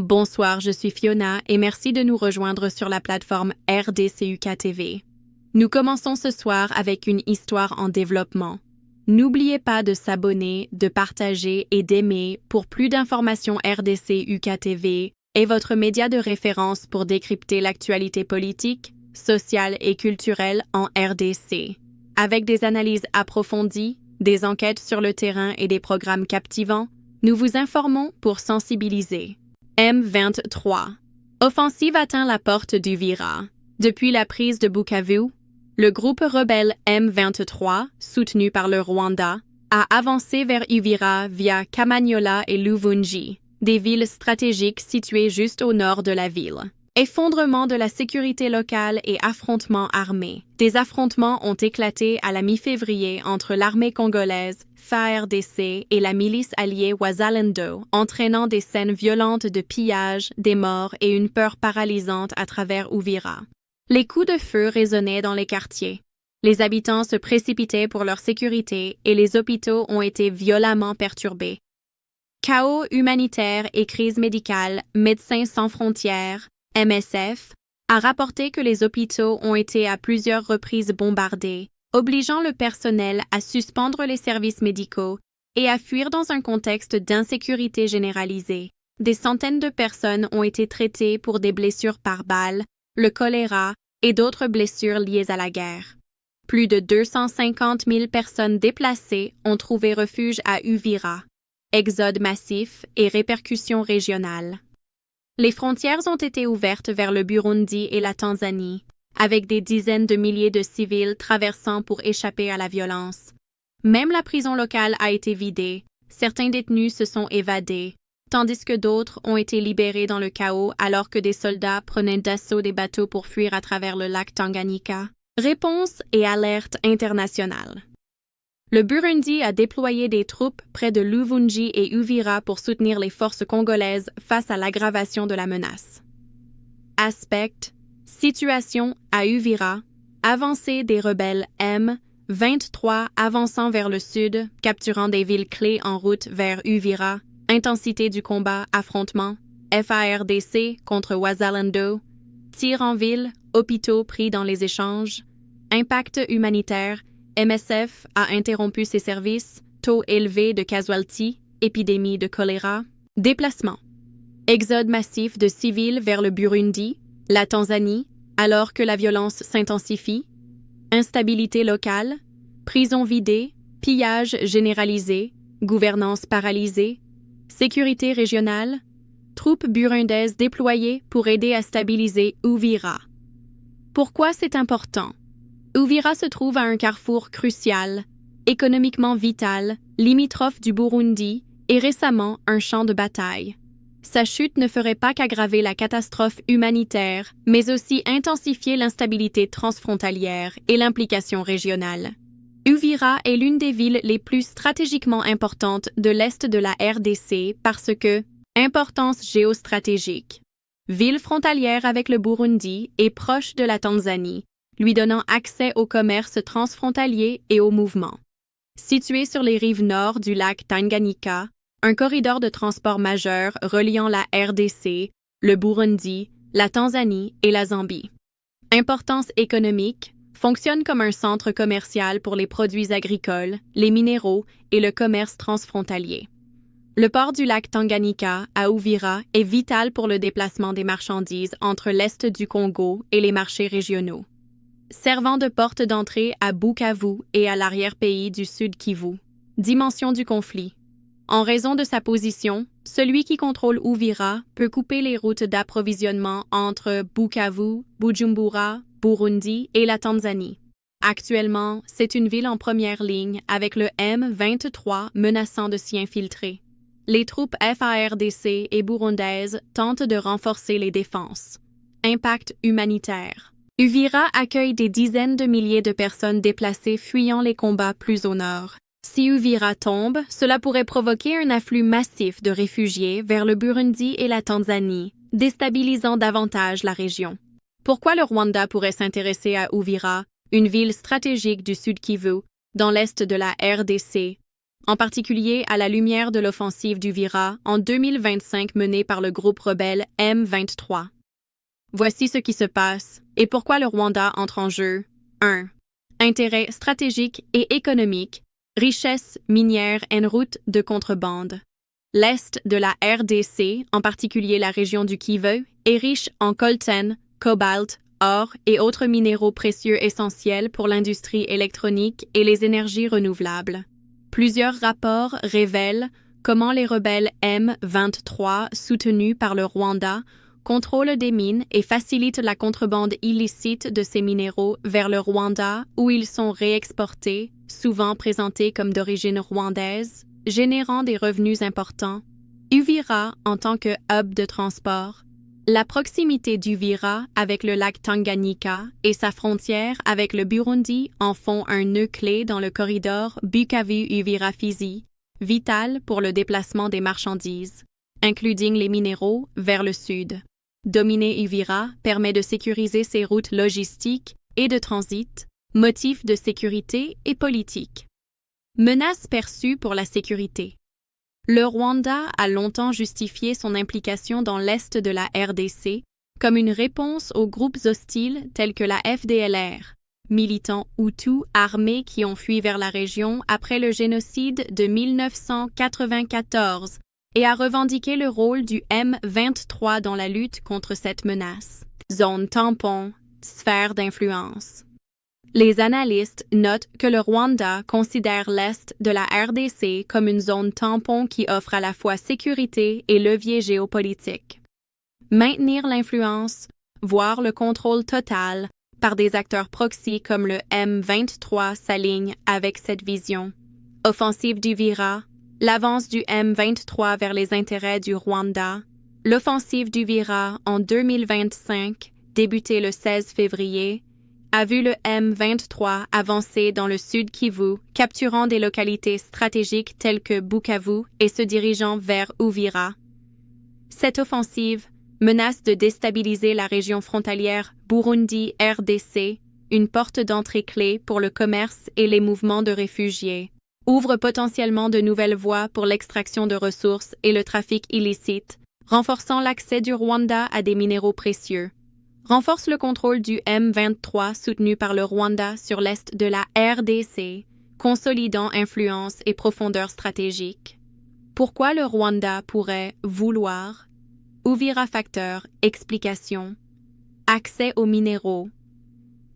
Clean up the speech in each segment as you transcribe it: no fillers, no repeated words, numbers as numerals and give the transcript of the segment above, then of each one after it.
Bonsoir, je suis Fiona et merci de nous rejoindre sur la plateforme RDCUK TV. Nous commençons ce soir avec une histoire en développement. N'oubliez pas de s'abonner, de partager et d'aimer pour plus d'informations. RDCUK TV est votre média de référence pour décrypter l'actualité politique, sociale et culturelle en RDC. Avec des analyses approfondies, des enquêtes sur le terrain et des programmes captivants, nous vous informons pour sensibiliser. M23. Offensive atteint la porte d'Uvira. Depuis la prise de Bukavu, le groupe rebelle M23, soutenu par le Rwanda, a avancé vers Uvira via Kamanyola et Luvungi, des villes stratégiques situées juste au nord de la ville. Effondrement de la sécurité locale et affrontements armés. Des affrontements ont éclaté à la mi-février entre l'armée congolaise, FARDC et la milice alliée Wazalendo, entraînant des scènes violentes de pillage, des morts et une peur paralysante à travers Uvira. Les coups de feu résonnaient dans les quartiers. Les habitants se précipitaient pour leur sécurité et les hôpitaux ont été violemment perturbés. Chaos humanitaire et crise médicale, Médecins sans frontières, MSF, a rapporté que les hôpitaux ont été à plusieurs reprises bombardés, obligeant le personnel à suspendre les services médicaux et à fuir dans un contexte d'insécurité généralisée. Des centaines de personnes ont été traitées pour des blessures par balles, le choléra et d'autres blessures liées à la guerre. Plus de 250 000 personnes déplacées ont trouvé refuge à Uvira. Exode massif et répercussions régionales. Les frontières ont été ouvertes vers le Burundi et la Tanzanie, avec des dizaines de milliers de civils traversant pour échapper à la violence. Même la prison locale a été vidée, certains détenus se sont évadés, tandis que d'autres ont été libérés dans le chaos alors que des soldats prenaient d'assaut des bateaux pour fuir à travers le lac Tanganyika. Réponse et alerte internationale. Le Burundi a déployé des troupes près de Luvungi et Uvira pour soutenir les forces congolaises face à l'aggravation de la menace. Aspect, situation à Uvira, avancée des rebelles M23 avançant vers le sud, capturant des villes clés en route vers Uvira, intensité du combat, affrontement, FARDC contre Wazalendo, tirs en ville, hôpitaux pris dans les échanges, impact humanitaire, MSF a interrompu ses services, taux élevé de casualties, épidémie de choléra, déplacement. Exode massif de civils vers le Burundi, la Tanzanie, alors que la violence s'intensifie, instabilité locale, prisons vidées, pillage généralisé, gouvernance paralysée, sécurité régionale, troupes burundaises déployées pour aider à stabiliser Uvira. Pourquoi c'est important? Uvira se trouve à un carrefour crucial, économiquement vital, limitrophe du Burundi et récemment un champ de bataille. Sa chute ne ferait pas qu'aggraver la catastrophe humanitaire, mais aussi intensifier l'instabilité transfrontalière et l'implication régionale. Uvira est l'une des villes les plus stratégiquement importantes de l'Est de la RDC parce que, importance géostratégique, ville frontalière avec le Burundi et proche de la Tanzanie, lui donnant accès au commerce transfrontalier et aux mouvements. Située sur les rives nord du lac Tanganyika, un corridor de transport majeur reliant la RDC, le Burundi, la Tanzanie et la Zambie. Importance économique, fonctionne comme un centre commercial pour les produits agricoles, les minéraux et le commerce transfrontalier. Le port du lac Tanganyika à Uvira est vital pour le déplacement des marchandises entre l'Est du Congo et les marchés régionaux, servant de porte d'entrée à Bukavu et à l'arrière-pays du Sud Kivu. Dimension du conflit. En raison de sa position, celui qui contrôle Uvira peut couper les routes d'approvisionnement entre Bukavu, Bujumbura, Burundi et la Tanzanie. Actuellement, c'est une ville en première ligne avec le M23 menaçant de s'y infiltrer. Les troupes FARDC et burundaises tentent de renforcer les défenses. Impact humanitaire. Uvira accueille des dizaines de milliers de personnes déplacées fuyant les combats plus au nord. Si Uvira tombe, cela pourrait provoquer un afflux massif de réfugiés vers le Burundi et la Tanzanie, déstabilisant davantage la région. Pourquoi le Rwanda pourrait s'intéresser à Uvira, une ville stratégique du Sud Kivu, dans l'est de la RDC? en particulier à la lumière de l'offensive d'Uvira en 2025 menée par le groupe rebelle M23. Voici ce qui se passe et pourquoi le Rwanda entre en jeu. 1. Intérêt stratégique et économique, richesse minière en route de contrebande. L'Est de la RDC, en particulier la région du Kivu, est riche en coltan, cobalt, or et autres minéraux précieux essentiels pour l'industrie électronique et les énergies renouvelables. Plusieurs rapports révèlent comment les rebelles M23, soutenus par le Rwanda, contrôlent des mines et facilitent la contrebande illicite de ces minéraux vers le Rwanda où ils sont réexportés, souvent présentés comme d'origine rwandaise, générant des revenus importants. Uvira en tant que hub de transport. La proximité d'Uvira avec le lac Tanganyika et sa frontière avec le Burundi en font un nœud clé dans le corridor Bukavu-Uvira-Fizi, vital pour le déplacement des marchandises, including les minéraux, vers le sud. Dominer Uvira permet de sécuriser ses routes logistiques et de transit, motif de sécurité et politique. Menace perçue pour la sécurité. Le Rwanda a longtemps justifié son implication dans l'est de la RDC comme une réponse aux groupes hostiles tels que la FDLR, militants Hutus armés qui ont fui vers la région après le génocide de 1994, et a revendiqué le rôle du M23 dans la lutte contre cette menace. Zone tampon, sphère d'influence. Les analystes notent que le Rwanda considère l'Est de la RDC comme une zone tampon qui offre à la fois sécurité et levier géopolitique. Maintenir l'influence, voire le contrôle total, par des acteurs proxy comme le M23 s'aligne avec cette vision. Offensive d'Uvira, l'avance du M23 vers les intérêts du Rwanda, l'offensive d'Uvira en 2025, débutée le 16 février, a vu le M23 avancer dans le sud Kivu, capturant des localités stratégiques telles que Bukavu et se dirigeant vers Uvira. Cette offensive menace de déstabiliser la région frontalière Burundi-RDC, une porte d'entrée clé pour le commerce et les mouvements de réfugiés, ouvre potentiellement de nouvelles voies pour l'extraction de ressources et le trafic illicite, renforçant l'accès du Rwanda à des minéraux précieux. Renforce le contrôle du M23 soutenu par le Rwanda sur l'est de la RDC, consolidant influence et profondeur stratégique. Pourquoi le Rwanda pourrait vouloir? Uvira facteur, explication. Accès aux minéraux.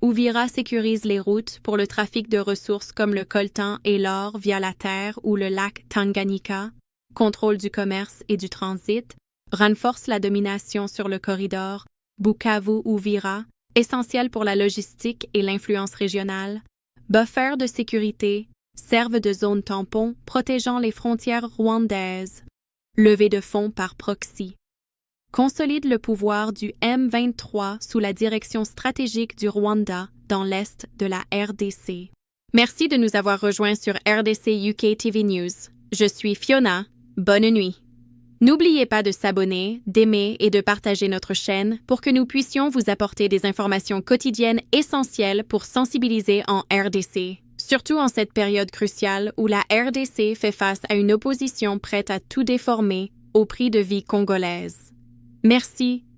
Uvira sécurise les routes pour le trafic de ressources comme le coltan et l'or via la terre ou le lac Tanganyika, contrôle du commerce et du transit, renforce la domination sur le corridor Bukavu-Uvira, essentiel pour la logistique et l'influence régionale, buffer de sécurité, servent de zone tampon protégeant les frontières rwandaises, levée de fonds par proxy. Consolide le pouvoir du M23 sous la direction stratégique du Rwanda dans l'est de la RDC. Merci de nous avoir rejoints sur RDC UK TV News. Je suis Fiona. Bonne nuit. N'oubliez pas de s'abonner, d'aimer et de partager notre chaîne pour que nous puissions vous apporter des informations quotidiennes essentielles pour sensibiliser en RDC, surtout en cette période cruciale où la RDC fait face à une opposition prête à tout déformer au prix de vie congolaise. Merci